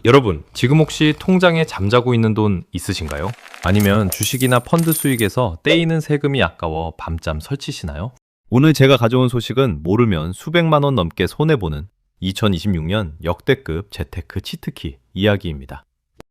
여러분, 지금 혹시 통장에 잠자고 있는 돈 있으신가요? 아니면 주식이나 펀드 수익에서 떼이는 세금이 아까워 밤잠 설치시나요? 오늘 제가 가져온 소식은 모르면 수백만 원 넘게 손해보는 2026년 역대급 재테크 치트키 이야기입니다.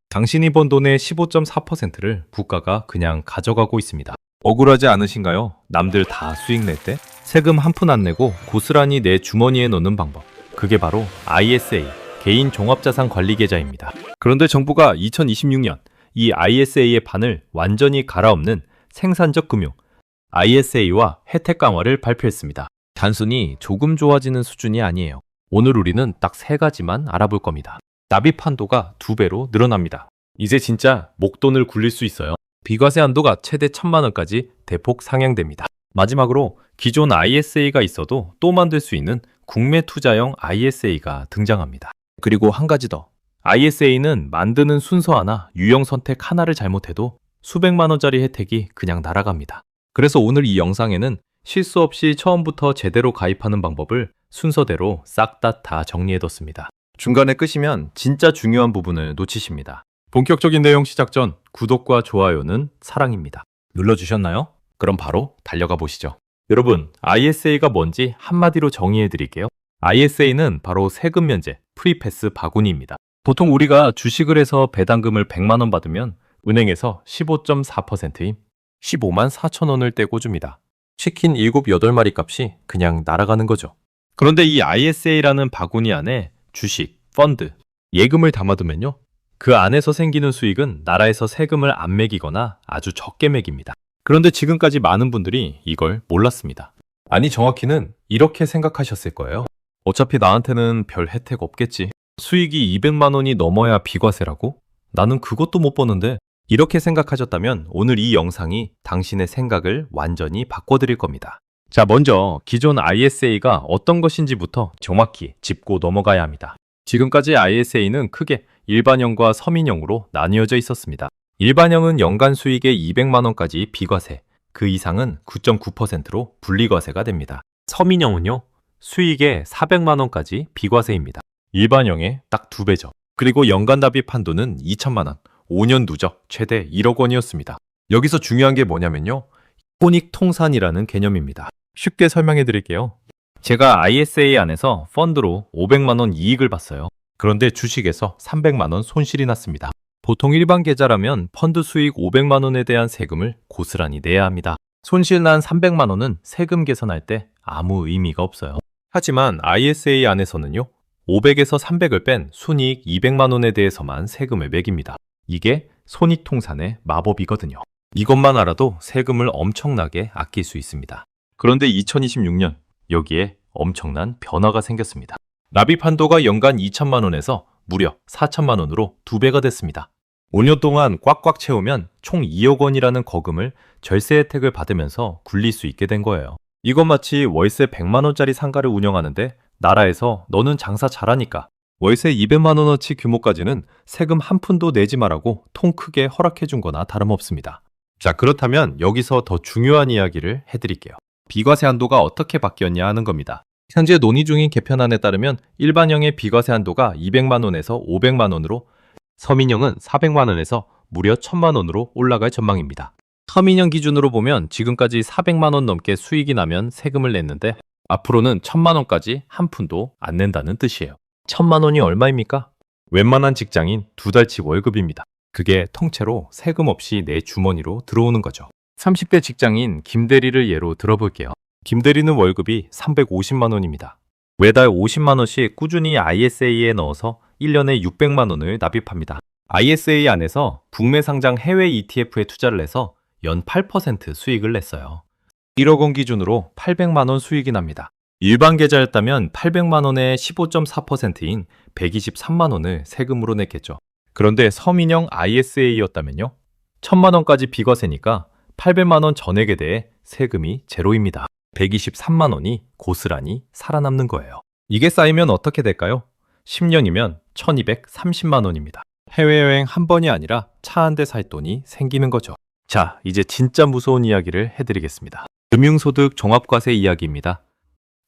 당신이 번 돈의 15.4%를 국가가 그냥 가져가고 있습니다. 억울하지 않으신가요? 남들 다 수익 낼 때 세금 한 푼 안 내고 고스란히 내 주머니에 넣는 방법. 그게 바로 ISA, 개인 종합자산 관리 계좌입니다. 그런데 정부가 2026년 이 ISA의 판을 완전히 갈아엎는 생산적 금융, ISA와 혜택 강화를 발표했습니다. 단순히 조금 좋아지는 수준이 아니에요. 오늘 우리는 딱 3가지만 알아볼 겁니다. 납입 한도가 2배로 늘어납니다. 이제 진짜 목돈을 굴릴 수 있어요. 비과세 한도가 최대 1,000만 원까지 대폭 상향됩니다. 마지막으로 기존 ISA가 있어도 또 만들 수 있는 국내 투자형 ISA가 등장합니다. 그리고 한 가지 더. ISA는 만드는 순서 하나, 유형 선택 하나를 잘못해도 수백만 원짜리 혜택이 그냥 날아갑니다. 그래서 오늘 이 영상에는 실수 없이 처음부터 제대로 가입하는 방법을 순서대로 싹 다 정리해뒀습니다. 중간에 끄시면 진짜 중요한 부분을 놓치십니다. 본격적인 내용 시작 전 구독과 좋아요는 사랑입니다. 눌러주셨나요? 그럼 바로 달려가 보시죠. 여러분, ISA가 뭔지 한마디로 정의해드릴게요. ISA는 바로 세금 면제, 프리패스 바구니입니다. 보통 우리가 주식을 해서 배당금을 100만 원 받으면 은행에서 15.4%인 15만 4천 원을 떼고 줍니다. 치킨 7, 8마리 값이 그냥 날아가는 거죠. 그런데 이 ISA라는 바구니 안에 주식, 펀드, 예금을 담아두면요. 그 안에서 생기는 수익은 나라에서 세금을 안 매기거나 아주 적게 매깁니다. 그런데 지금까지 많은 분들이 이걸 몰랐습니다. 아니, 정확히는 이렇게 생각하셨을 거예요. 어차피 나한테는 별 혜택 없겠지. 수익이 200만 원이 넘어야 비과세라고? 나는 그것도 못 버는데. 이렇게 생각하셨다면 오늘 이 영상이 당신의 생각을 완전히 바꿔드릴 겁니다. 자, 먼저 기존 ISA가 어떤 것인지부터 정확히 짚고 넘어가야 합니다. 지금까지 ISA는 크게 일반형과 서민형으로 나뉘어져 있었습니다. 일반형은 연간 수익의 200만 원까지 비과세, 그 이상은 9.9%로 분리과세가 됩니다. 서민형은요, 수익의 400만 원까지 비과세입니다. 일반형의 딱 2배죠. 그리고 연간 납입 한도는 2천만 원, 5년 누적 최대 1억 원이었습니다. 여기서 중요한 게 뭐냐면요, 혼익통산이라는 개념입니다. 쉽게 설명해 드릴게요. 제가 ISA 안에서 펀드로 500만 원 이익을 봤어요. 그런데 주식에서 300만 원 손실이 났습니다. 보통 일반 계좌라면 펀드 수익 500만 원에 대한 세금을 고스란히 내야 합니다. 손실 난 300만 원은 세금 계산할 때 아무 의미가 없어요. 하지만 ISA 안에서는요, 500에서 300을 뺀 순이익 200만 원에 대해서만 세금을 매깁니다. 이게 손익통산의 마법이거든요. 이것만 알아도 세금을 엄청나게 아낄 수 있습니다. 그런데 2026년 여기에 엄청난 변화가 생겼습니다. 납입 한도가 연간 2천만 원에서 무려 4천만 원으로 2배가 됐습니다. 5년 동안 꽉꽉 채우면 총 2억 원이라는 거금을 절세 혜택을 받으면서 굴릴 수 있게 된 거예요. 이건 마치 월세 100만 원짜리 상가를 운영하는데 나라에서 너는 장사 잘하니까 월세 200만 원어치 규모까지는 세금 한 푼도 내지 말라고 통 크게 허락해 준 거나 다름없습니다. 자, 그렇다면 여기서 더 중요한 이야기를 해드릴게요. 비과세 한도가 어떻게 바뀌었냐 하는 겁니다. 현재 논의 중인 개편안에 따르면 일반형의 비과세 한도가 200만 원에서 500만 원으로, 서민형은 400만 원에서 무려 1000만 원으로 올라갈 전망입니다. 서민형 기준으로 보면 지금까지 400만 원 넘게 수익이 나면 세금을 냈는데 앞으로는 1000만 원까지 한 푼도 안 낸다는 뜻이에요. 1000만 원이 얼마입니까? 웬만한 직장인 2달치 월급입니다. 그게 통째로 세금 없이 내 주머니로 들어오는 거죠. 30대 직장인 김대리를 예로 들어볼게요. 김대리는 월급이 350만 원입니다. 매달 50만 원씩 꾸준히 ISA에 넣어서 1년에 600만 원을 납입합니다. ISA 안에서 국내 상장 해외 ETF에 투자를 해서 연 8% 수익을 냈어요. 1억 원 기준으로 800만 원 수익이 납니다. 일반 계좌였다면 800만 원의 15.4%인 123만 원을 세금으로 냈겠죠. 그런데 서민형 ISA였다면요, 1000만 원까지 비과세니까 800만 원 전액에 대해 세금이 제로입니다. 123만 원이 고스란히 살아남는 거예요. 이게 쌓이면 어떻게 될까요? 10년이면 1230만 원입니다. 해외여행 한 번이 아니라 차 한 대 살 돈이 생기는 거죠. 자, 이제 진짜 무서운 이야기를 해드리겠습니다. 금융소득 종합과세 이야기입니다.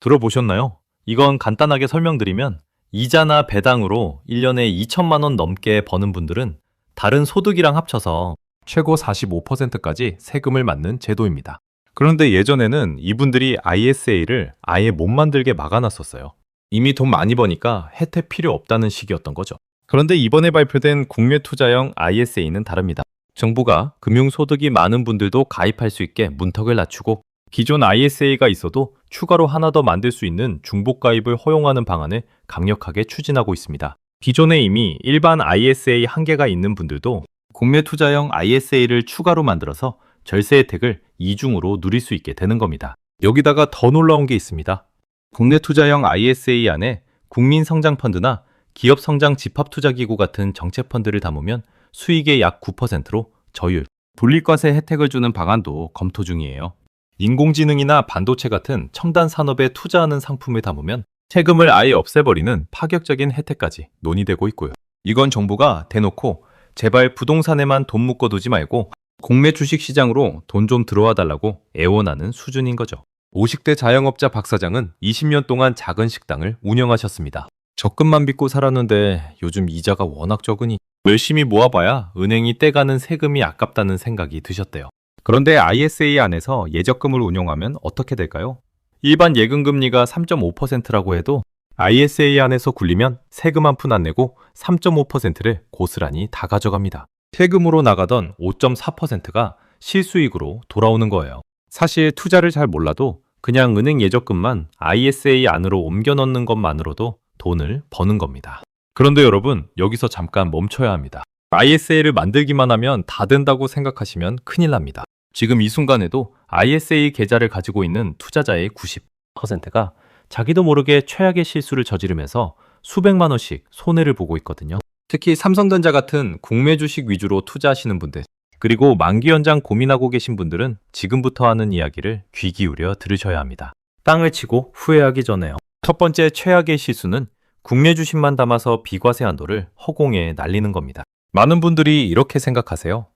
들어보셨나요? 이건 간단하게 설명드리면 이자나 배당으로 1년에 2천만 원 넘게 버는 분들은 다른 소득이랑 합쳐서 최고 45%까지 세금을 맞는 제도입니다. 그런데 예전에는 이분들이 ISA를 아예 못 만들게 막아놨었어요. 이미 돈 많이 버니까 혜택 필요 없다는 식이었던 거죠. 그런데 이번에 발표된 국내 투자형 ISA는 다릅니다. 정부가 금융소득이 많은 분들도 가입할 수 있게 문턱을 낮추고 기존 ISA가 있어도 추가로 하나 더 만들 수 있는 중복 가입을 허용하는 방안을 강력하게 추진하고 있습니다. 기존에 이미 일반 ISA 한 개가 있는 분들도 국내 투자형 ISA를 추가로 만들어서 절세 혜택을 이중으로 누릴 수 있게 되는 겁니다. 여기다가 더 놀라운 게 있습니다. 국내 투자형 ISA 안에 국민성장펀드나 기업성장집합투자기구 같은 정책펀드를 담으면 수익의 약 9%로 저율, 분리과세 혜택을 주는 방안도 검토 중이에요. 인공지능이나 반도체 같은 첨단 산업에 투자하는 상품을 담으면 세금을 아예 없애버리는 파격적인 혜택까지 논의되고 있고요. 이건 정부가 대놓고 제발 부동산에만 돈 묶어두지 말고 국내 주식시장으로 돈 좀 들어와 달라고 애원하는 수준인 거죠. 50대 자영업자 박 사장은 20년 동안 작은 식당을 운영하셨습니다. 적금만 믿고 살았는데 요즘 이자가 워낙 적으니 열심히 모아봐야 은행이 떼가는 세금이 아깝다는 생각이 드셨대요. 그런데 ISA 안에서 예적금을 운용하면 어떻게 될까요? 일반 예금금리가 3.5%라고 해도 ISA 안에서 굴리면 세금 한 푼 안 내고 3.5%를 고스란히 다 가져갑니다. 세금으로 나가던 5.4%가 실수익으로 돌아오는 거예요. 사실 투자를 잘 몰라도 그냥 은행 예적금만 ISA 안으로 옮겨 넣는 것만으로도 돈을 버는 겁니다. 그런데 여러분, 여기서 잠깐 멈춰야 합니다. ISA를 만들기만 하면 다 된다고 생각하시면 큰일 납니다. 지금 이 순간에도 ISA 계좌를 가지고 있는 투자자의 90%가 자기도 모르게 최악의 실수를 저지르면서 수백만 원씩 손해를 보고 있거든요. 특히 삼성전자 같은 국내 주식 위주로 투자하시는 분들, 그리고 만기 연장 고민하고 계신 분들은 지금부터 하는 이야기를 귀 기울여 들으셔야 합니다. 땅을 치고 후회하기 전에요. 첫 번째 최악의 실수는 국내 주식만 담아서 비과세 한도를 허공에 날리는 겁니다. 많은 분들이 이렇게 생각하세요.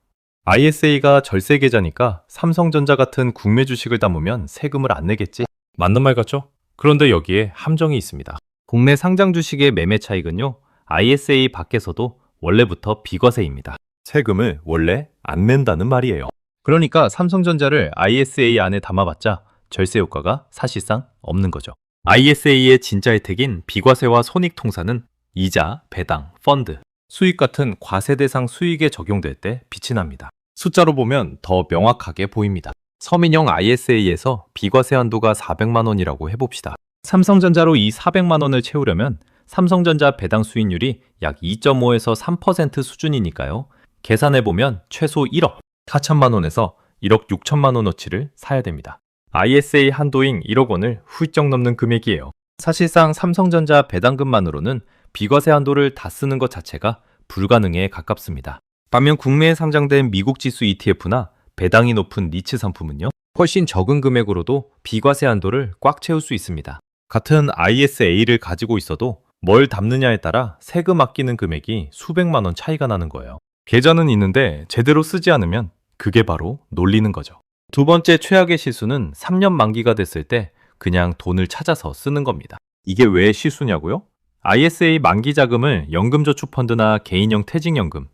ISA가 절세 계좌니까 삼성전자 같은 국내 주식을 담으면 세금을 안 내겠지? 맞는 말 같죠? 그런데 여기에 함정이 있습니다. 국내 상장 주식의 매매 차익은요, ISA 밖에서도 원래부터 비과세입니다. 세금을 원래 안 낸다는 말이에요. 그러니까 삼성전자를 ISA 안에 담아봤자 절세 효과가 사실상 없는 거죠. ISA의 진짜 혜택인 비과세와 손익통사는 이자, 배당, 펀드, 수익 같은 과세 대상 수익에 적용될 때 빛이 납니다. 숫자로 보면 더 명확하게 보입니다. 서민형 ISA에서 비과세 한도가 400만 원이라고 해봅시다. 삼성전자로 이 400만 원을 채우려면 삼성전자 배당 수익률이 약 2.5에서 3% 수준이니까요. 계산해보면 최소 1억 4천만 원에서 1억 6천만 원어치를 사야 됩니다. ISA 한도인 1억 원을 훌쩍 넘는 금액이에요. 사실상 삼성전자 배당금만으로는 비과세 한도를 다 쓰는 것 자체가 불가능에 가깝습니다. 반면 국내에 상장된 미국 지수 ETF나 배당이 높은 니치 상품은요, 훨씬 적은 금액으로도 비과세 한도를 꽉 채울 수 있습니다. 같은 ISA를 가지고 있어도 뭘 담느냐에 따라 세금 아끼는 금액이 수백만 원 차이가 나는 거예요. 계좌는 있는데 제대로 쓰지 않으면 그게 바로 놀리는 거죠. 두 번째 최악의 실수는 3년 만기가 됐을 때 그냥 돈을 찾아서 쓰는 겁니다. 이게 왜 실수냐고요? ISA 만기 자금을 연금저축펀드나 개인형 퇴직연금,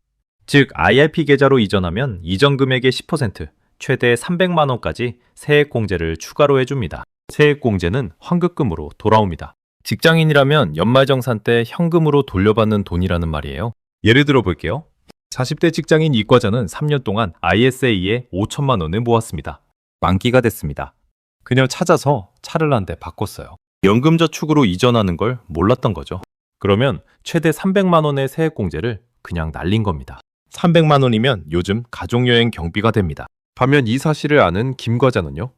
즉 IRP 계좌로 이전하면 이전 금액의 10%, 최대 300만 원까지 세액공제를 추가로 해줍니다. 세액공제는 환급금으로 돌아옵니다. 직장인이라면 연말정산 때 현금으로 돌려받는 돈이라는 말이에요. 예를 들어 볼게요. 40대 직장인 이과자는 3년 동안 ISA에 5천만 원을 모았습니다. 만기가 됐습니다. 그냥 찾아서 차를 한 대 바꿨어요. 연금저축으로 이전하는 걸 몰랐던 거죠. 그러면 최대 300만 원의 세액공제를 그냥 날린 겁니다. 300만 원이면 요즘 가족여행 경비가 됩니다. 반면 이 사실을 아는 김 과자는요,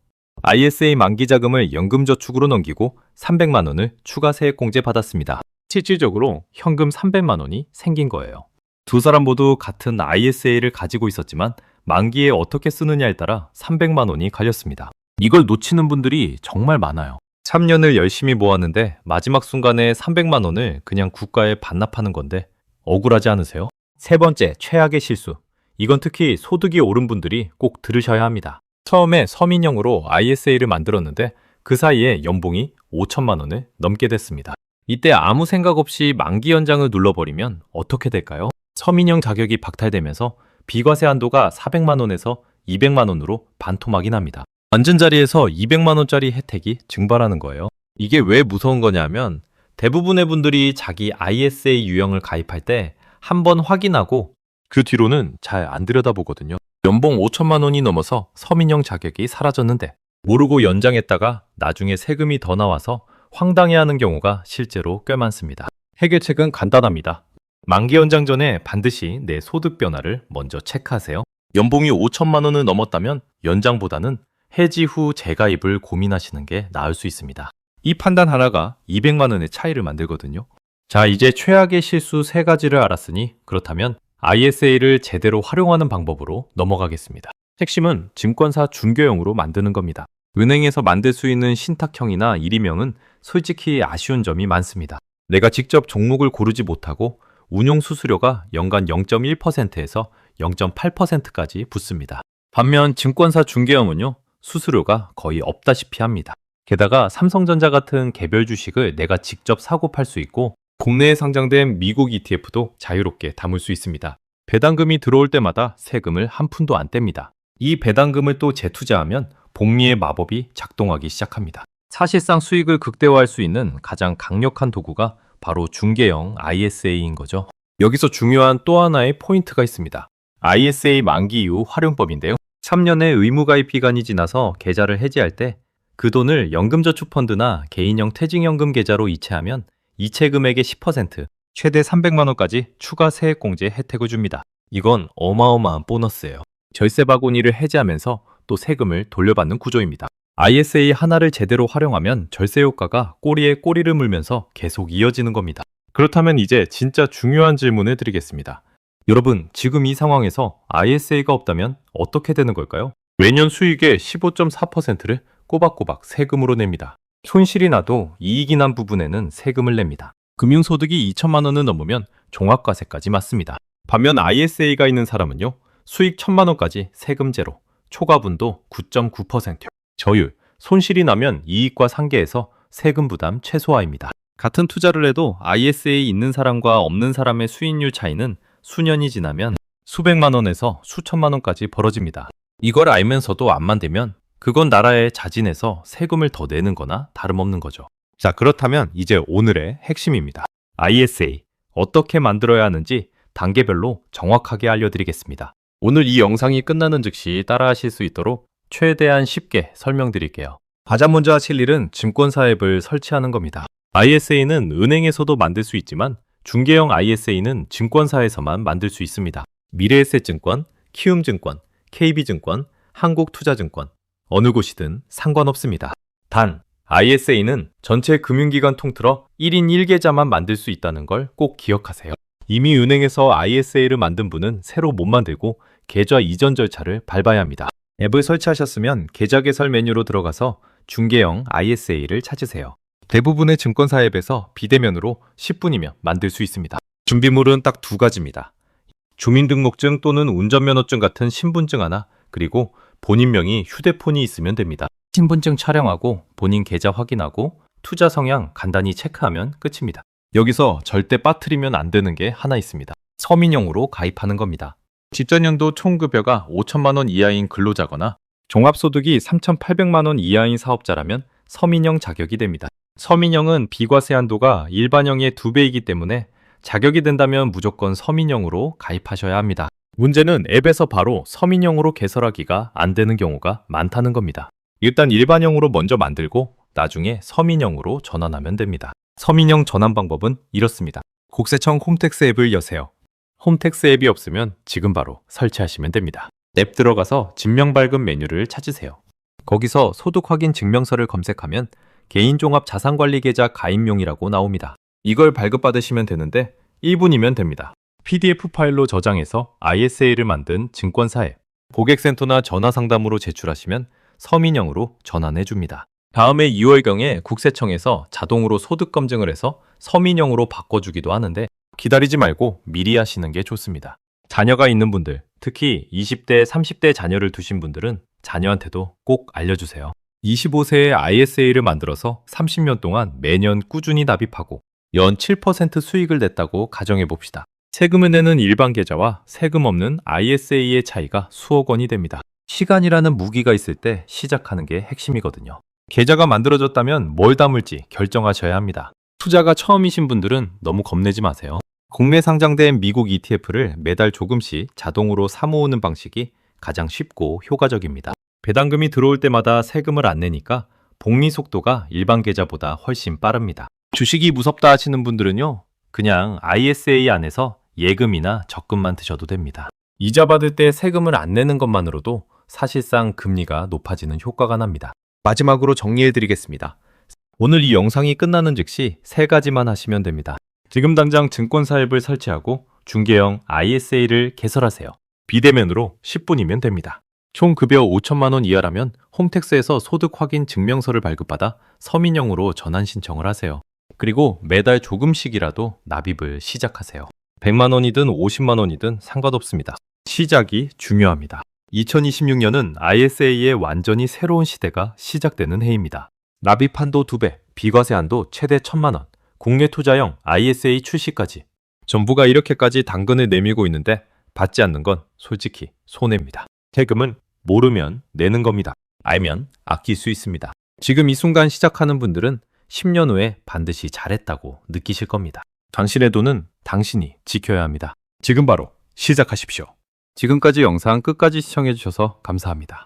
ISA 만기 자금을 연금저축으로 넘기고 300만 원을 추가 세액공제 받았습니다. 실질적으로 현금 300만 원이 생긴 거예요. 두 사람 모두 같은 ISA를 가지고 있었지만 만기에 어떻게 쓰느냐에 따라 300만 원이 갈렸습니다. 이걸 놓치는 분들이 정말 많아요. 3년을 열심히 모았는데 마지막 순간에 300만 원을 그냥 국가에 반납하는 건데 억울하지 않으세요? 세 번째, 최악의 실수. 이건 특히 소득이 오른 분들이 꼭 들으셔야 합니다. 처음에 서민형으로 ISA를 만들었는데 그 사이에 연봉이 5천만 원을 넘게 됐습니다. 이때 아무 생각 없이 만기 연장을 눌러버리면 어떻게 될까요? 서민형 자격이 박탈되면서 비과세 한도가 400만 원에서 200만 원으로 반토막이 납니다. 앉은 자리에서 200만 원짜리 혜택이 증발하는 거예요. 이게 왜 무서운 거냐면 대부분의 분들이 자기 ISA 유형을 가입할 때 한 번 확인하고 그 뒤로는 잘 안 들여다보거든요. 연봉 5천만 원이 넘어서 서민형 자격이 사라졌는데 모르고 연장했다가 나중에 세금이 더 나와서 황당해하는 경우가 실제로 꽤 많습니다. 해결책은 간단합니다. 만기 연장 전에 반드시 내 소득 변화를 먼저 체크하세요. 연봉이 5천만 원을 넘었다면 연장보다는 해지 후 재가입을 고민하시는 게 나을 수 있습니다. 이 판단 하나가 200만 원의 차이를 만들거든요. 자, 이제 최악의 실수 3가지를 알았으니 그렇다면 ISA를 제대로 활용하는 방법으로 넘어가겠습니다. 핵심은 증권사 준교형으로 만드는 겁니다. 은행에서 만들 수 있는 신탁형이나 일임형은 솔직히 아쉬운 점이 많습니다. 내가 직접 종목을 고르지 못하고 운용 수수료가 연간 0.1%에서 0.8%까지 붙습니다. 반면 증권사 중개형은요, 수수료가 거의 없다시피 합니다. 게다가 삼성전자 같은 개별 주식을 내가 직접 사고 팔 수 있고 국내에 상장된 미국 ETF도 자유롭게 담을 수 있습니다. 배당금이 들어올 때마다 세금을 한 푼도 안 뗍니다. 이 배당금을 또 재투자하면 복리의 마법이 작동하기 시작합니다. 사실상 수익을 극대화할 수 있는 가장 강력한 도구가 바로 중개형 ISA인 거죠. 여기서 중요한 또 하나의 포인트가 있습니다. ISA 만기 이후 활용법인데요. 3년의 의무가입 기간이 지나서 계좌를 해지할 때 그 돈을 연금저축펀드나 개인형 퇴직연금 계좌로 이체하면 이체 금액의 10%, 최대 300만 원까지 추가 세액공제 혜택을 줍니다. 이건 어마어마한 보너스예요. 절세 바구니를 해지하면서 또 세금을 돌려받는 구조입니다. ISA 하나를 제대로 활용하면 절세 효과가 꼬리에 꼬리를 물면서 계속 이어지는 겁니다. 그렇다면 이제 진짜 중요한 질문을 드리겠습니다. 여러분, 지금 이 상황에서 ISA가 없다면 어떻게 되는 걸까요? 매년 수익의 15.4%를 꼬박꼬박 세금으로 냅니다. 손실이 나도 이익이 난 부분에는 세금을 냅니다. 금융소득이 2천만 원을 넘으면 종합과세까지 맞습니다. 반면 ISA가 있는 사람은요, 수익 1천만 원까지 세금 제로, 초과분도 9.9%, 저율, 손실이 나면 이익과 상계해서 세금 부담 최소화입니다. 같은 투자를 해도 ISA 있는 사람과 없는 사람의 수익률 차이는 수년이 지나면 수백만 원에서 수천만 원까지 벌어집니다. 이걸 알면서도 안 만들면 그건 나라에 자진해서 세금을 더 내는 거나 다름없는 거죠. 자, 그렇다면 이제 오늘의 핵심입니다. ISA 어떻게 만들어야 하는지 단계별로 정확하게 알려드리겠습니다. 오늘 이 영상이 끝나는 즉시 따라하실 수 있도록 최대한 쉽게 설명드릴게요. 가장 먼저 하실 일은 증권사 앱을 설치하는 겁니다. ISA는 은행에서도 만들 수 있지만 중개형 ISA는 증권사에서만 만들 수 있습니다. 미래에셋증권, 키움증권, KB증권, 한국투자증권 어느 곳이든 상관없습니다. 단, ISA는 전체 금융기관 통틀어 1인 1계좌만 만들 수 있다는 걸 꼭 기억하세요. 이미 은행에서 ISA를 만든 분은 새로 못 만들고 계좌 이전 절차를 밟아야 합니다. 앱을 설치하셨으면 계좌 개설 메뉴로 들어가서 중개형 ISA를 찾으세요. 대부분의 증권사 앱에서 비대면으로 10분이면 만들 수 있습니다. 준비물은 딱 2가지입니다. 주민등록증 또는 운전면허증 같은 신분증 하나, 그리고 본인 명의 휴대폰이 있으면 됩니다. 신분증 촬영하고 본인 계좌 확인하고 투자 성향 간단히 체크하면 끝입니다. 여기서 절대 빠뜨리면 안 되는 게 하나 있습니다. 서민형으로 가입하는 겁니다. 집전연도 총급여가 5천만 원 이하인 근로자거나 종합소득이 3,800만 원 이하인 사업자라면 서민형 자격이 됩니다. 서민형은 비과세 한도가 일반형의 2배이기 때문에 자격이 된다면 무조건 서민형으로 가입하셔야 합니다. 문제는 앱에서 바로 서민형으로 개설하기가 안 되는 경우가 많다는 겁니다. 일단 일반형으로 먼저 만들고 나중에 서민형으로 전환하면 됩니다. 서민형 전환 방법은 이렇습니다. 국세청 홈택스 앱을 여세요. 홈택스 앱이 없으면 지금 바로 설치하시면 됩니다. 앱 들어가서 증명발급 메뉴를 찾으세요. 거기서 소득 확인 증명서를 검색하면 개인종합자산관리계좌 가입용이라고 나옵니다. 이걸 발급받으시면 되는데 1분이면 됩니다. PDF 파일로 저장해서 ISA를 만든 증권사 앱, 고객센터나 전화상담으로 제출하시면 서민형으로 전환해 줍니다. 다음해 2월경에 국세청에서 자동으로 소득 검증을 해서 서민형으로 바꿔주기도 하는데 기다리지 말고 미리 하시는 게 좋습니다. 자녀가 있는 분들, 특히 20대, 30대 자녀를 두신 분들은 자녀한테도 꼭 알려주세요. 25세에 ISA를 만들어서 30년 동안 매년 꾸준히 납입하고 연 7% 수익을 냈다고 가정해 봅시다. 세금을 내는 일반 계좌와 세금 없는 ISA의 차이가 수억 원이 됩니다. 시간이라는 무기가 있을 때 시작하는 게 핵심이거든요. 계좌가 만들어졌다면 뭘 담을지 결정하셔야 합니다. 투자가 처음이신 분들은 너무 겁내지 마세요. 국내 상장된 미국 ETF를 매달 조금씩 자동으로 사모으는 방식이 가장 쉽고 효과적입니다. 배당금이 들어올 때마다 세금을 안 내니까 복리 속도가 일반 계좌보다 훨씬 빠릅니다. 주식이 무섭다 하시는 분들은요, 그냥 ISA 안에서 예금이나 적금만 드셔도 됩니다. 이자 받을 때 세금을 안 내는 것만으로도 사실상 금리가 높아지는 효과가 납니다. 마지막으로 정리해 드리겠습니다. 오늘 이 영상이 끝나는 즉시 3가지만 하시면 됩니다. 지금 당장 증권사 앱을 설치하고 중개형 ISA를 개설하세요. 비대면으로 10분이면 됩니다. 총 급여 5천만 원 이하라면 홈택스에서 소득 확인 증명서를 발급받아 서민형으로 전환 신청을 하세요. 그리고 매달 조금씩이라도 납입을 시작하세요. 100만 원이든 50만 원이든 상관없습니다. 시작이 중요합니다. 2026년은 ISA의 완전히 새로운 시대가 시작되는 해입니다. 납입 한도 2배, 비과세 한도 최대 1,000만 원, 국내 투자형 ISA 출시까지 정부가 이렇게까지 당근을 내밀고 있는데 받지 않는 건 솔직히 손해입니다. 세금은 모르면 내는 겁니다. 알면 아낄 수 있습니다. 지금 이 순간 시작하는 분들은 10년 후에 반드시 잘했다고 느끼실 겁니다. 당신의 돈은 당신이 지켜야 합니다. 지금 바로 시작하십시오. 지금까지 영상 끝까지 시청해주셔서 감사합니다.